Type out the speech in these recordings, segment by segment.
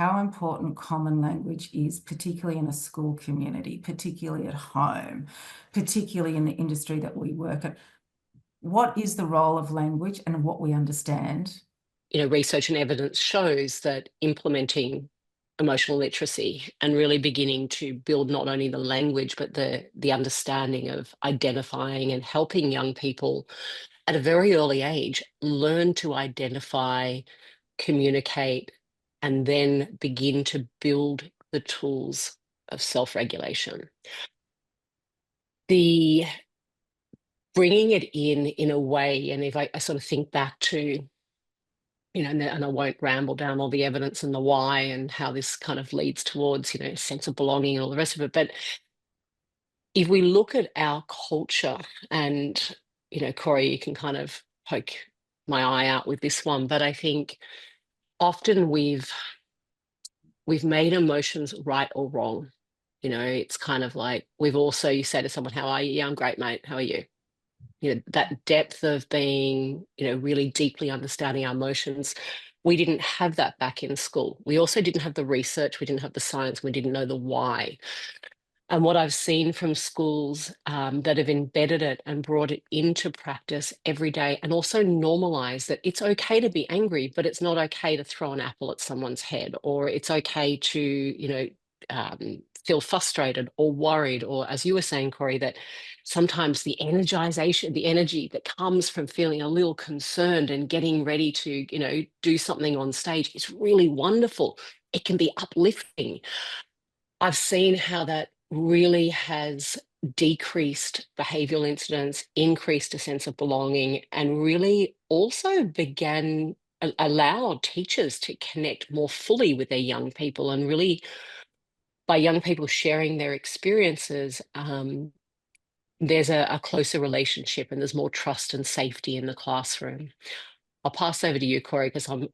how important common language is, particularly in a school community, particularly at home, particularly in the industry that we work at. What is the role of language and what we understand? Research and evidence shows that implementing emotional literacy and really beginning to build not only the language, but the understanding of identifying and helping young people at a very early age learn to identify, communicate, and then begin to build the tools of self-regulation. The bringing it in a way, and if I sort of think back to, and I won't ramble down all the evidence and the why and how this kind of leads towards, a sense of belonging and all the rest of it. But if we look at our culture, and, Corrie, you can kind of poke my eye out with this one, but I think often we've made emotions right or wrong. It's kind of like you say to someone, how are you? Yeah, I'm great, mate. How are you? That depth of being, really deeply understanding our emotions. We didn't have that back in school. We also didn't have the research. We didn't have the science. We didn't know the why. And what I've seen from schools that have embedded it and brought it into practice every day, and also normalize that it's okay to be angry, but it's not okay to throw an apple at someone's head, or it's okay to, feel frustrated or worried, or as you were saying, Corrie, that sometimes the energy that comes from feeling a little concerned and getting ready to, do something on stage is really wonderful. It can be uplifting. I've seen how that really has decreased behavioral incidents, increased a sense of belonging, and really also allowed teachers to connect more fully with their young people. And really, by young people sharing their experiences, there's a closer relationship and there's more trust and safety in the classroom. I'll pass over to you, Corrie, because I'm...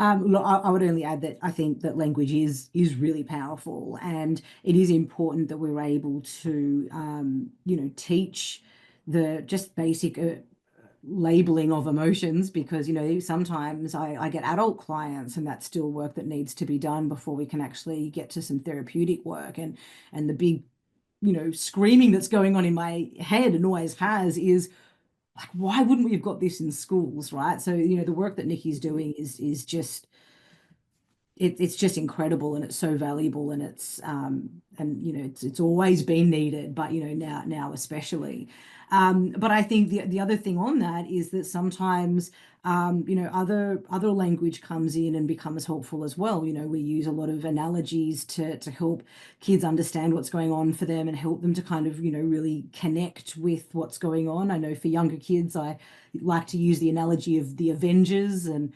Look, I would only add that I think that language is really powerful, and it is important that we're able to, teach the just basic labeling of emotions, because, sometimes I get adult clients and that's still work that needs to be done before we can actually get to some therapeutic work. And the big, screaming that's going on in my head and always has is, like, why wouldn't we have got this in schools, right? So, the work that Nikki's doing is just, it's just incredible, and it's so valuable, and it's it's always been needed, but now especially. But I think the other thing on that is that sometimes other language comes in and becomes helpful as well. We use a lot of analogies to help kids understand what's going on for them and help them to kind of really connect with what's going on. I know for younger kids, I like to use the analogy of the Avengers, and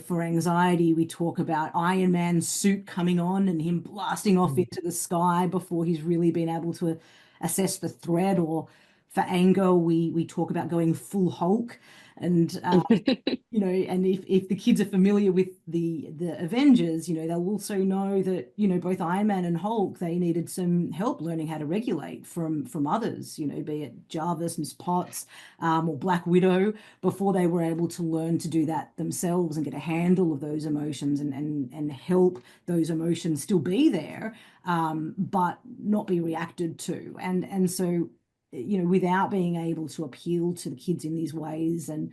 for anxiety, we talk about Iron Man's suit coming on and him blasting off into the sky before he's really been able to assess the threat. Or for anger, we talk about going full Hulk. And and if the kids are familiar with the Avengers, they'll also know that both Iron Man and Hulk, they needed some help learning how to regulate from others, be it Jarvis, Miss Potts, or Black Widow, before they were able to learn to do that themselves and get a handle of those emotions and help those emotions still be there, but not be reacted to. And so without being able to appeal to the kids in these ways, and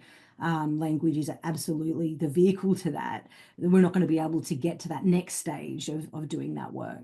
language is absolutely the vehicle to that, then we're not going to be able to get to that next stage of doing that work.